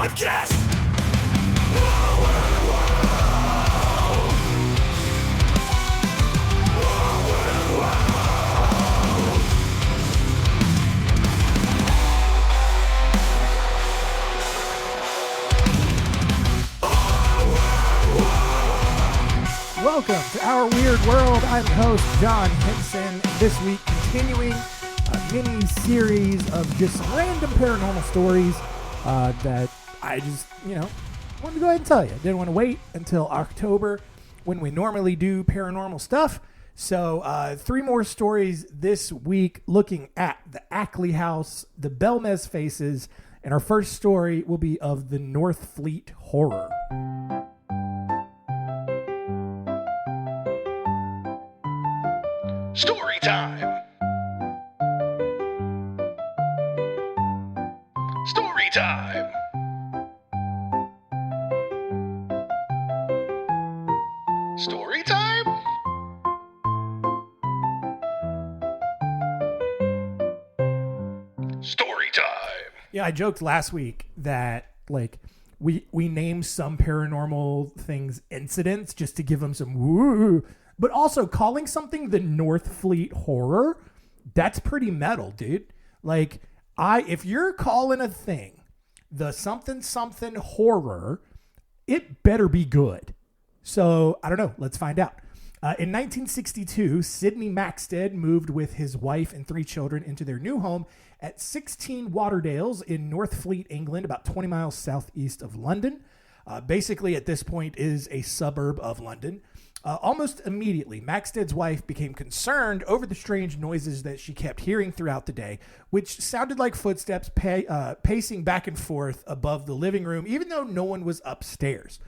Podcast. Welcome to Our Weird World. I'm host John Henson. This week, continuing a mini-series of just random paranormal stories that I just, wanted to go ahead and tell you. Didn't want to wait until October when we normally do paranormal stuff. So 3 more stories this week looking at the Ackley House, the Belmez Faces, and our first story will be of the Northfleet Horror. Story time. Story time. Story time? Story time. Yeah, I joked last week that we name some paranormal things incidents just to give them some woo, but also calling something the Northfleet Horror, that's pretty metal, dude. If you're calling a thing the something horror, it better be good. So I don't know. Let's find out. In 1962, Sidney Maxted moved with his wife and 3 children into their new home at 16 Waterdales in Northfleet, England, about 20 miles southeast of London. Basically, at this point, is a suburb of London. Almost immediately, Maxted's wife became concerned over the strange noises that she kept hearing throughout the day, which sounded like footsteps pacing back and forth above the living room, even though no one was upstairs.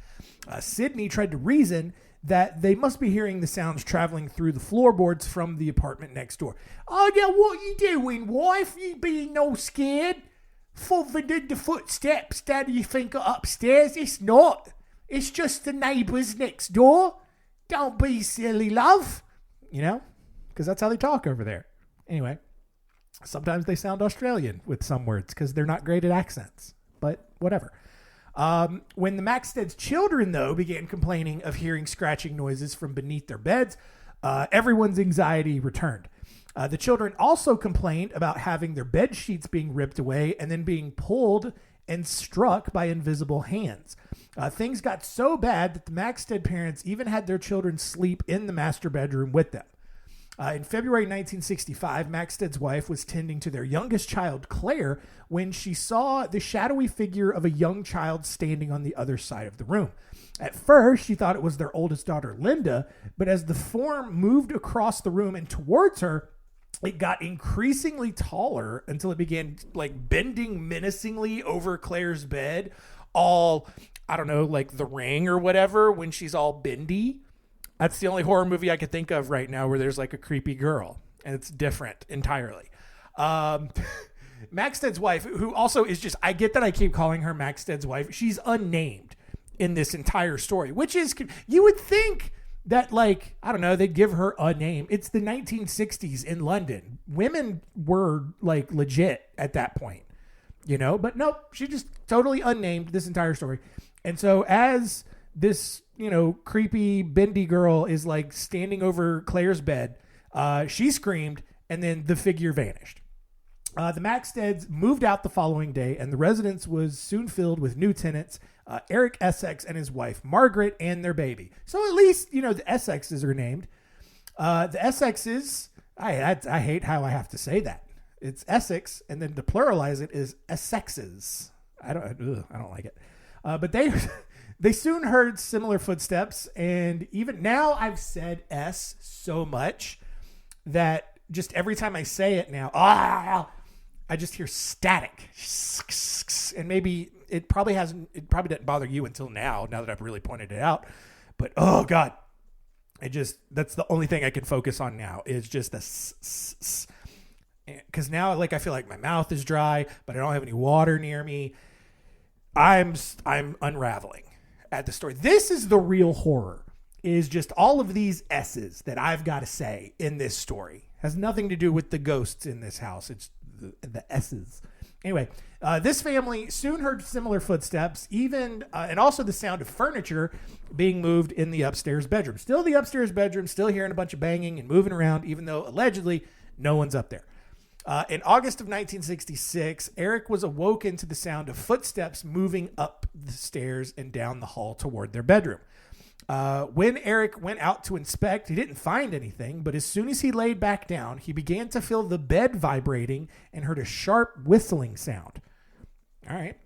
Sidney tried to reason that they must be hearing the sounds traveling through the floorboards from the apartment next door. Oh, yeah, what you doing, wife? You being no scared? Following the footsteps that you think are upstairs? It's not. It's just the neighbours next door. Don't be silly, love. Because that's how they talk over there. Anyway, sometimes they sound Australian with some words because they're not great at accents. But whatever. When the Maxted's children, though, began complaining of hearing scratching noises from beneath their beds, everyone's anxiety returned. The children also complained about having their bed sheets being ripped away and then being pulled and struck by invisible hands. Things got so bad that the Maxted parents even had their children sleep in the master bedroom with them. In February 1965, Maxted's wife was tending to their youngest child, Claire, when she saw the shadowy figure of a young child standing on the other side of the room. At first, she thought it was their oldest daughter, Linda, but as the form moved across the room and towards her, it got increasingly taller until it began bending menacingly over Claire's bed, all, I don't know, like The Ring or whatever, when she's all bendy. That's the only horror movie I could think of right now where there's a creepy girl, and it's different entirely. Maxted's wife, who also is just, I get that I keep calling her Maxted's wife. She's unnamed in this entire story, which is, you would think that I don't know, they'd give her a name. It's the 1960s in London. Women were legit at that point, but nope, she just totally unnamed this entire story. And so as this, creepy bendy girl is standing over Claire's bed, she screamed and then the figure vanished. The Maxteds moved out the following day, and the residence was soon filled with new tenants, Eric Essex and his wife, Margaret, and their baby. So at least, the Essexes are named. The Essexes, I hate how I have to say that. It's Essex, and then to pluralize it is Essexes. I don't like it. But they soon heard similar footsteps, and even now I've said S so much that just every time I say it now, I just hear static. And maybe it probably didn't bother you until now that I've really pointed it out. But oh God, that's the only thing I can focus on now is just the s. Because now I feel like my mouth is dry, but I don't have any water near me. I'm unraveling at the story. This is the real horror, is just all of these S's that I've got to say in this story. Has nothing to do with the ghosts in this house. It's the S's. Anyway, this family soon heard similar footsteps, even and also the sound of furniture being moved in the upstairs bedroom. Still the upstairs bedroom, still hearing a bunch of banging and moving around, even though allegedly no one's up there. In August of 1966, Eric was awoken to the sound of footsteps moving up the stairs and down the hall toward their bedroom. When Eric went out to inspect, he didn't find anything, but as soon as he laid back down, he began to feel the bed vibrating and heard a sharp whistling sound. All right.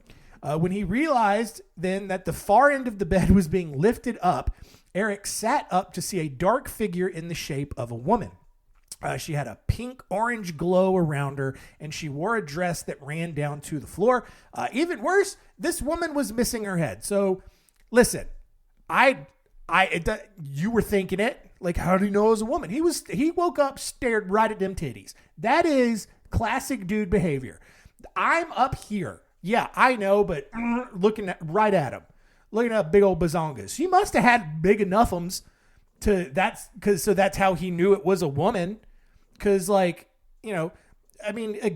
When he realized then that the far end of the bed was being lifted up, Eric sat up to see a dark figure in the shape of a woman. She had a pink-orange glow around her, and she wore a dress that ran down to the floor. Even worse, this woman was missing her head. So, listen, you were thinking it. Like, how do you know it was a woman? He woke up, stared right at them titties. That is classic dude behavior. I'm up here. Yeah, I know, but looking right at him. Looking at big old bazongas. He must have had big enough-ums that's how he knew it was a woman. Because, like, you know, I mean, a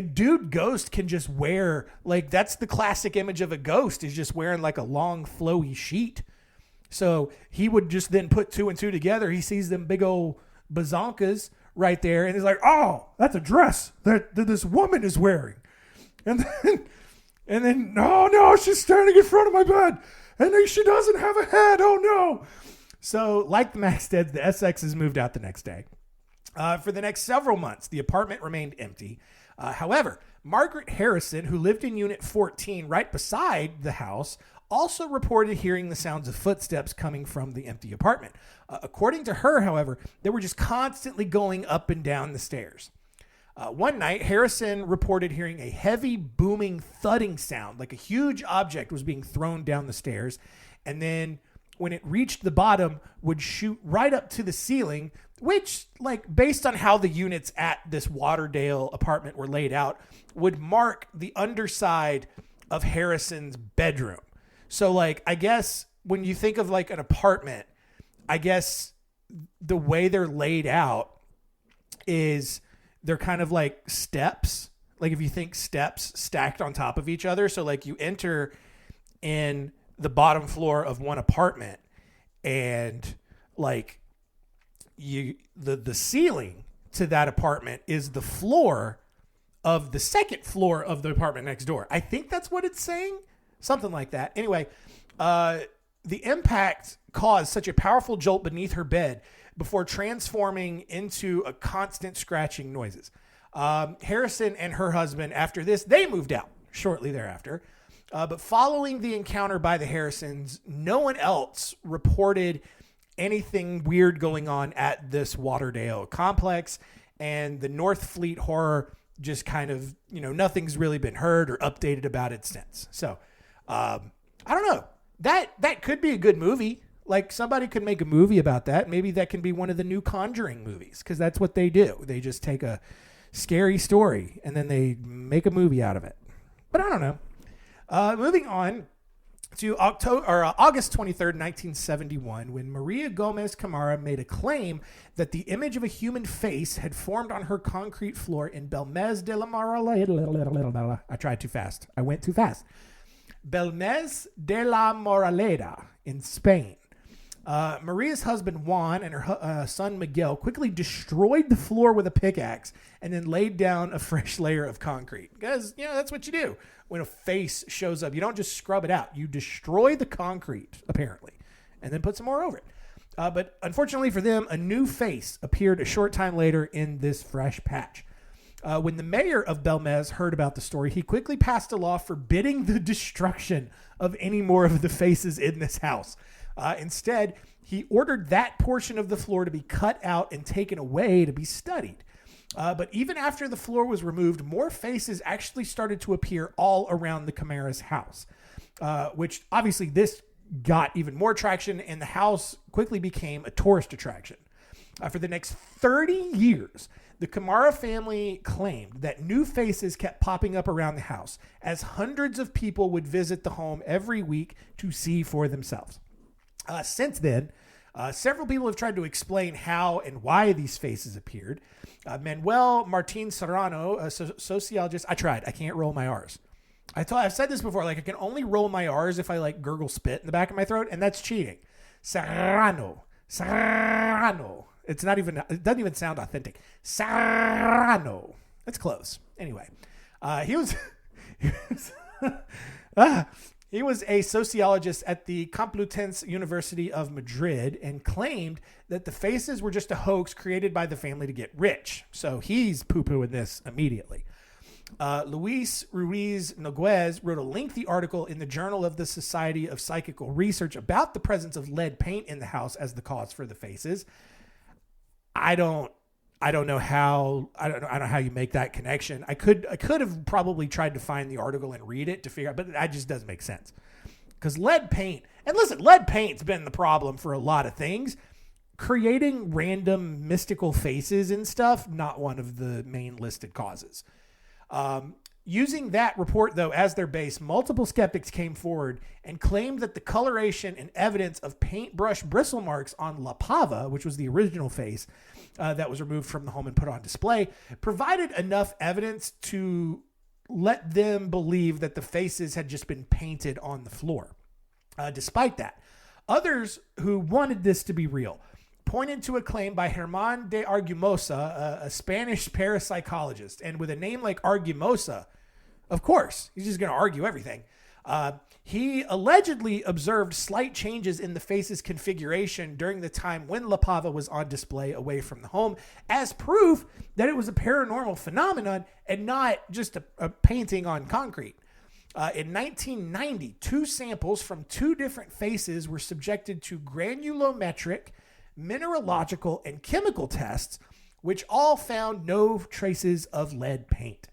dude ghost can just wear, like, that's the classic image of a ghost, is just wearing, like, a long, flowy sheet. So he would just then put two and two together. He sees them big old bazonkas right there, and he's like, oh, that's a dress that this woman is wearing. And then, no, she's standing in front of my bed, and then she doesn't have a head, oh, no. So, like the Maxteds, the Essexes moved out the next day. For the next several months, the apartment remained empty. However, Margaret Harrison, who lived in Unit 14 right beside the house, also reported hearing the sounds of footsteps coming from the empty apartment. According to her, however, they were just constantly going up and down the stairs. One night, Harrison reported hearing a heavy, booming, thudding sound, like a huge object was being thrown down the stairs, and then when it reached the bottom, would shoot right up to the ceiling, which, like, based on how the units at this Waterdale apartment were laid out, would mark the underside of Harrison's bedroom. So, like, I guess when you think of, like, an apartment, I guess the way they're laid out is they're kind of like steps. Like, if you think steps stacked on top of each other. So, like, you enter in the bottom floor of one apartment, and like the ceiling to that apartment is the floor of the second floor of the apartment next door. I think that's what it's saying. Something like that. Anyway, the impact caused such a powerful jolt beneath her bed before transforming into a constant scratching noises. Harrison and her husband, after this, they moved out shortly thereafter. But following the encounter by the Harrisons, no one else reported anything weird going on at this Waterdale complex. And the Northfleet Horror just kind of, nothing's really been heard or updated about it since. So, I don't know. That could be a good movie. Like, somebody could make a movie about that. Maybe that can be one of the new Conjuring movies, because that's what they do. They just take a scary story and then they make a movie out of it. But I don't know. Moving on to August 23rd, 1971, when Maria Gomez Camara made a claim that the image of a human face had formed on her concrete floor in Belmez de la Moraleda. I tried too fast. I went too fast. Belmez de la Moraleda in Spain. Maria's husband Juan and her son Miguel quickly destroyed the floor with a pickaxe and then laid down a fresh layer of concrete. Because, that's what you do when a face shows up. You don't just scrub it out. You destroy the concrete, apparently, and then put some more over it. But unfortunately for them, a new face appeared a short time later in this fresh patch. When the mayor of Belmez heard about the story, he quickly passed a law forbidding the destruction of any more of the faces in this house. Instead, he ordered that portion of the floor to be cut out and taken away to be studied. But even after the floor was removed, more faces actually started to appear all around the Camara's house, which obviously this got even more traction, and the house quickly became a tourist attraction. For the next 30 years, the Camara family claimed that new faces kept popping up around the house as hundreds of people would visit the home every week to see for themselves. Since then, Several people have tried to explain how and why these faces appeared. Manuel Martin Serrano, a sociologist, I tried. I can't roll my R's. I've said this before, like I can only roll my R's if I like gurgle spit in the back of my throat, and that's cheating. Serrano. It doesn't even sound authentic. Serrano. That's close. Anyway, he was he was a sociologist at the Complutense University of Madrid and claimed that the faces were just a hoax created by the family to get rich. So he's poo-pooing this immediately. Luis Ruiz Noguez wrote a lengthy article in the Journal of the Society of Psychical Research about the presence of lead paint in the house as the cause for the faces. I don't know how you make that connection. I could have probably tried to find the article and read it to figure out, but that just doesn't make sense. Because lead paint's been the problem for a lot of things. Creating random mystical faces and stuff, not one of the main listed causes. Using that report, though, as their base, multiple skeptics came forward and claimed that the coloration and evidence of paintbrush bristle marks on La Pava, which was the original face that was removed from the home and put on display, provided enough evidence to let them believe that the faces had just been painted on the floor. Despite that, others who wanted this to be real pointed to a claim by Germán de Argumosa, a Spanish parapsychologist. And with a name like Argumosa, of course, he's just going to argue everything. He allegedly observed slight changes in the face's configuration during the time when La Pava was on display away from the home as proof that it was a paranormal phenomenon and not just a painting on concrete. In 1990, 2 samples from 2 different faces were subjected to granulometric, mineralogical, and chemical tests, which all found no traces of lead paint.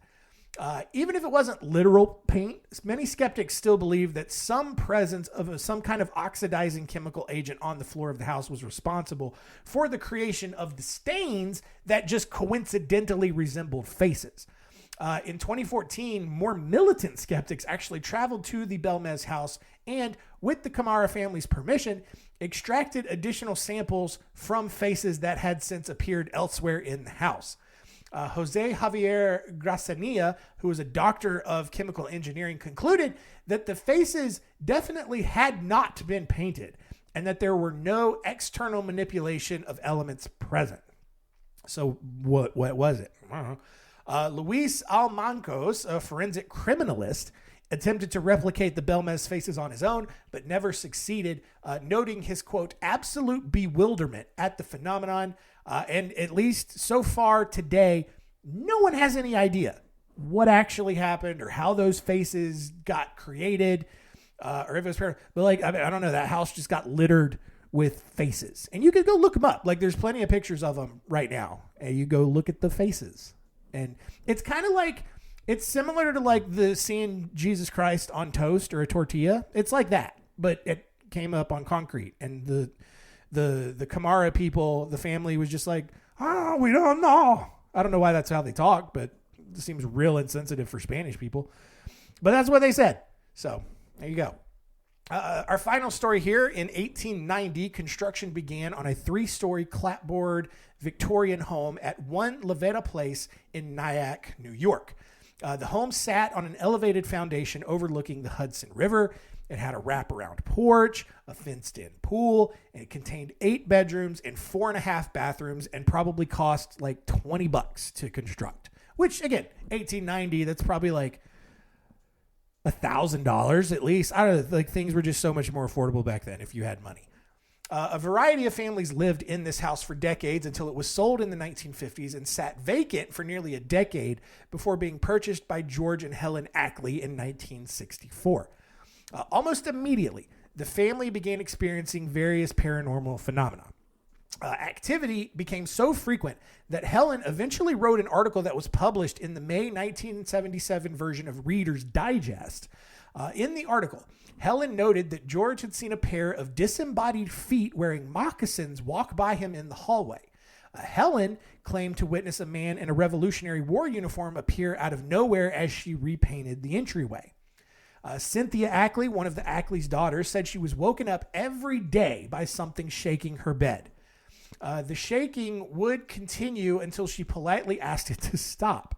Even if it wasn't literal paint, many skeptics still believe that some presence of some kind of oxidizing chemical agent on the floor of the house was responsible for the creation of the stains that just coincidentally resembled faces. In 2014, more militant skeptics actually traveled to the Belmez house and, with the Camara family's permission, extracted additional samples from faces that had since appeared elsewhere in the house. Jose Javier Gracinia, who was a doctor of chemical engineering, concluded that the faces definitely had not been painted and that there were no external manipulation of elements present. So what was it? I don't know. Luis Almancos, a forensic criminalist, attempted to replicate the Belmez faces on his own, but never succeeded, noting his, quote, absolute bewilderment at the phenomenon. And at least so far today, no one has any idea what actually happened or how those faces got created, or if it was but like, I don't know, that house just got littered with faces. And you could go look them up. Like, there's plenty of pictures of them right now. And you go look at the faces. And it's kind of like, it's similar to like the seeing Jesus Christ on toast or a tortilla. It's like that, but it came up on concrete. And the Camara people, the family was just like, we don't know. I don't know why that's how they talk, but it seems real insensitive for Spanish people. But that's what they said. So there you go. Our final story here. In 1890, construction began on a 3-story clapboard Victorian home at 1 Lavetta Place in Nyack, New York. The home sat on an elevated foundation overlooking the Hudson River. It had a wraparound porch, a fenced-in pool, and it contained 8 bedrooms and 4.5 bathrooms, and probably cost like $20 to construct. Which, again, 1890, that's probably like $1,000 at least. I don't know, like things were just so much more affordable back then if you had money. A variety of families lived in this house for decades until it was sold in the 1950s and sat vacant for nearly a decade before being purchased by George and Helen Ackley in 1964. Almost immediately, the family began experiencing various paranormal phenomena. Activity became so frequent that Helen eventually wrote an article that was published in the May 1977 version of Reader's Digest. In the article, Helen noted that George had seen a pair of disembodied feet wearing moccasins walk by him in the hallway. Helen claimed to witness a man in a Revolutionary War uniform appear out of nowhere as she repainted the entryway. Cynthia Ackley, one of the Ackley's daughters, said she was woken up every day by something shaking her bed. The shaking would continue until she politely asked it to stop.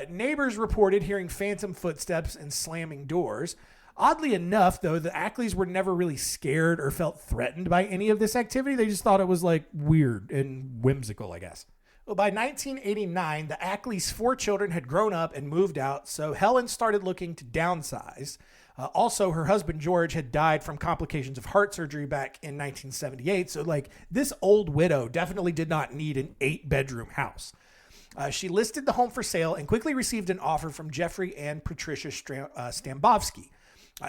Neighbors reported hearing phantom footsteps and slamming doors. Oddly enough, though, the Ackleys were never really scared or felt threatened by any of this activity. They just thought it was like weird and whimsical, I guess. Well, by 1989, the Ackleys' 4 children had grown up and moved out, so Helen started looking to downsize. Also, her husband, George, had died from complications of heart surgery back in 1978. So, like, this old widow definitely did not need an 8-bedroom house. She listed the home for sale and quickly received an offer from Jeffrey and Patricia Stambovsky.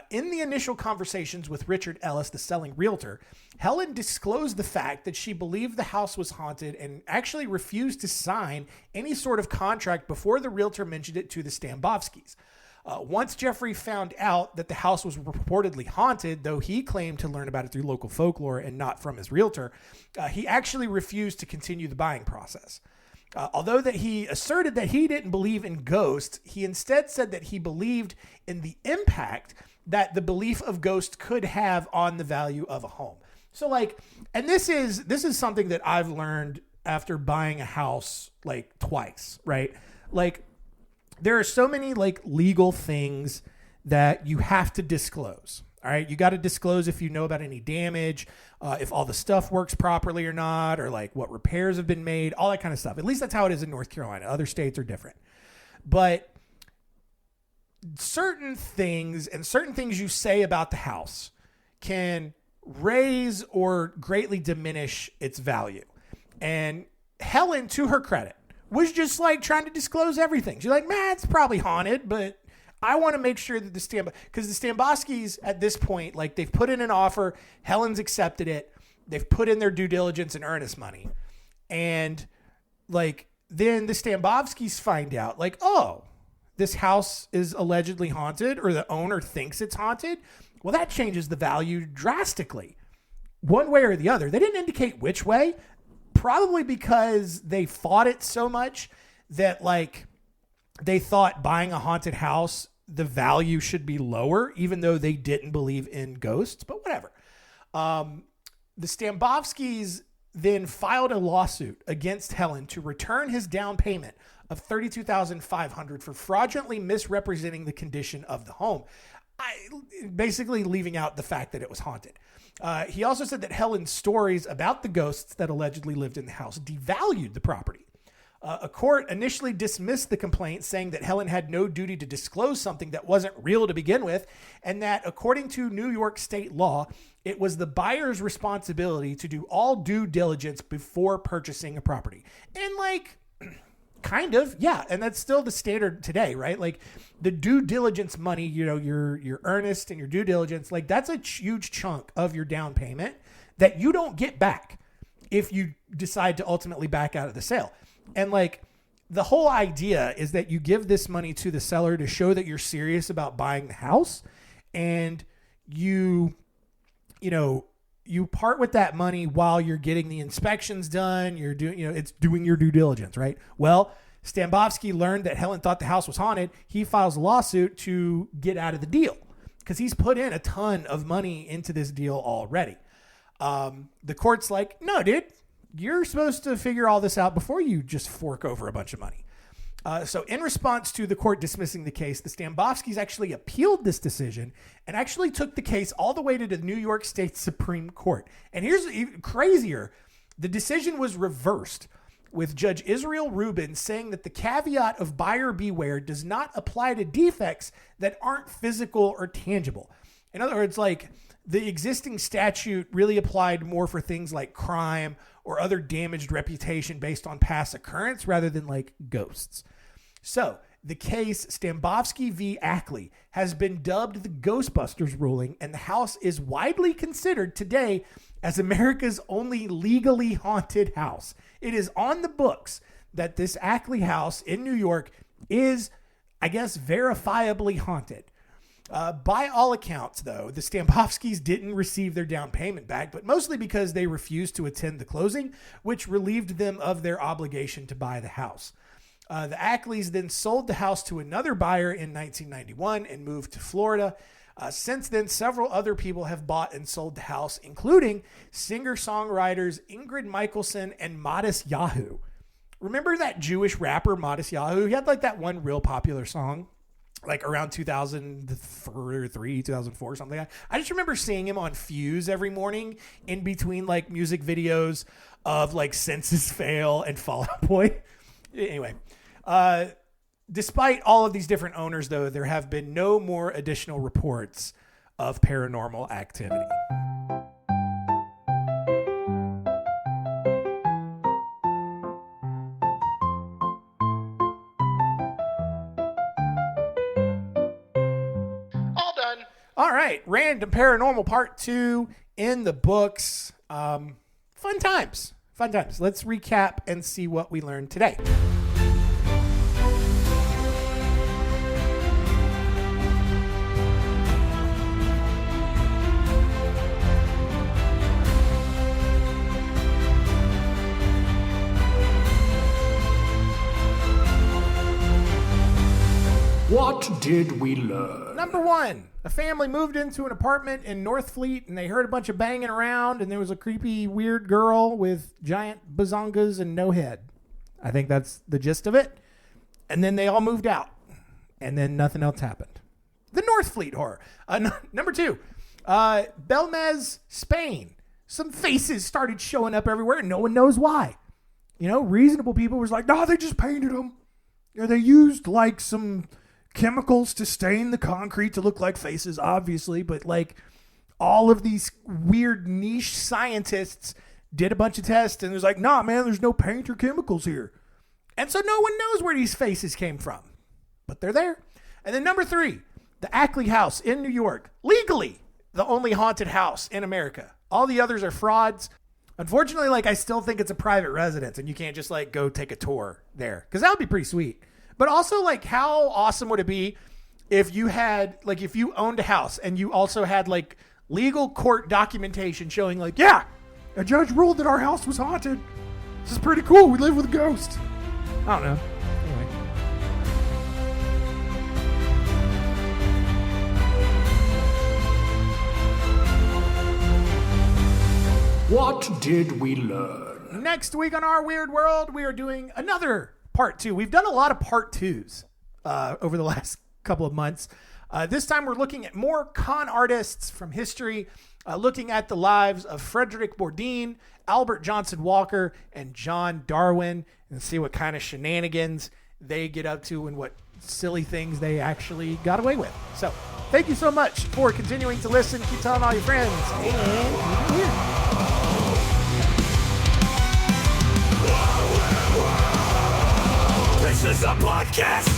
In the initial conversations with Richard Ellis, the selling realtor, Helen disclosed the fact that she believed the house was haunted and actually refused to sign any sort of contract before the realtor mentioned it to the Stambovskys. Once Jeffrey found out that the house was reportedly haunted, though he claimed to learn about it through local folklore and not from his realtor, he actually refused to continue the buying process. Although that he asserted that he didn't believe in ghosts, he instead said that he believed in the impact that the belief of ghosts could have on the value of a home. So like, and this is something that I've learned after buying a house like twice, right? Like there are so many like legal things that you have to disclose. All right. You got to disclose if you know about any damage, if all the stuff works properly or not, or like what repairs have been made, all that kind of stuff. At least that's how it is in North Carolina. Other states are different. But certain things you say about the house can raise or greatly diminish its value. And Helen, to her credit, was just like trying to disclose everything. She's like, man, it's probably haunted, but I want to make sure that because the Stambovskys at this point, like they've put in an offer, Helen's accepted it. They've put in their due diligence and earnest money. And like, then the Stambovskys find out like, oh, this house is allegedly haunted or the owner thinks it's haunted. Well, that changes the value drastically one way or the other. They didn't indicate which way, probably because they fought it so much that like they thought buying a haunted house, the value should be lower, even though they didn't believe in ghosts, but whatever. The Stambovskys then filed a lawsuit against Helen to return his down payment of $32,500 for fraudulently misrepresenting the condition of the home, basically leaving out the fact that it was haunted. He also said that Helen's stories about the ghosts that allegedly lived in the house devalued the property. A court initially dismissed the complaint, saying that Helen had no duty to disclose something that wasn't real to begin with, and that according to New York state law, it was the buyer's responsibility to do all due diligence before purchasing a property. And like, kind of, yeah. And that's still the standard today, right? Like the due diligence money, you know, your earnest and your due diligence, like that's a huge chunk of your down payment that you don't get back if you decide to ultimately back out of the sale. And like the whole idea is that you give this money to the seller to show that you're serious about buying the house, and you part with that money while you're getting the inspections done. You're doing, it's doing your due diligence, right? Well, Stambovsky learned that Helen thought the house was haunted. He files a lawsuit to get out of the deal because he's put in a ton of money into this deal already. The court's like, no, dude, you're supposed to figure all this out before you just fork over a bunch of money. So in response to the court dismissing the case, the Stambovskys actually appealed this decision and actually took the case all the way to the New York State Supreme Court. And here's even crazier. The decision was reversed, with Judge Israel Rubin saying that the caveat of buyer beware does not apply to defects that aren't physical or tangible. In other words, like the existing statute really applied more for things like crime or other damaged reputation based on past occurrence rather than like ghosts. So the case Stambovsky v. Ackley has been dubbed the Ghostbusters ruling, and the house is widely considered today as America's only legally haunted house. It is on the books that this Ackley House in New York is, I guess, verifiably haunted. By all accounts, though, the Stambovskys didn't receive their down payment back, but mostly because they refused to attend the closing, which relieved them of their obligation to buy the house. The Ackleys then sold the house to another buyer in 1991 and moved to Florida. Since then, several other people have bought and sold the house, including singer-songwriters Ingrid Michaelson and Modest Yahoo. Remember that Jewish rapper Modest Yahoo? He had like that one real popular song, like around 2003, 2004, something like that. I just remember seeing him on Fuse every morning in between like music videos of like Census Fail and Fall Out Boy. Anyway, despite all of these different owners, though, there have been no more additional reports of paranormal activity. All done. All right, Random Paranormal Part 2 in the books. Fun times. Fun times. Let's recap and see what we learned today. What did we learn? Number 1, a family moved into an apartment in Northfleet and they heard a bunch of banging around and there was a creepy, weird girl with giant bazongas and no head. I think that's the gist of it. And then they all moved out and then nothing else happened. The Northfleet Horror. Number 2, Belmez, Spain. Some faces started showing up everywhere and no one knows why. You know, reasonable people was like, no, they just painted them. You know, they used like some chemicals to stain the concrete to look like faces, obviously, but like all of these weird niche scientists did a bunch of tests and it was like, nah, man, there's no paint or chemicals here. And so no one knows where these faces came from, but they're there. And then number 3, the Ackley House in New York, legally the only haunted house in America. All the others are frauds. Unfortunately, like I still think it's a private residence and you can't just like go take a tour there because that would be pretty sweet. But also, like, how awesome would it be if you had, like, if you owned a house and you also had, like, legal court documentation showing, like, yeah, a judge ruled that our house was haunted. This is pretty cool. We live with a ghost. I don't know. Anyway. What did we learn? Next week on Our Weird World, we are doing another Part 2. We've done a lot of Part 2s over the last couple of months. This time we're looking at more con artists from history, looking at the lives of Frederick Bourdin, Albert Johnson Walker, and John Darwin, and see what kind of shenanigans they get up to and what silly things they actually got away with. So thank you so much for continuing to listen. Keep telling all your friends. And keep it weird. This is a podcast.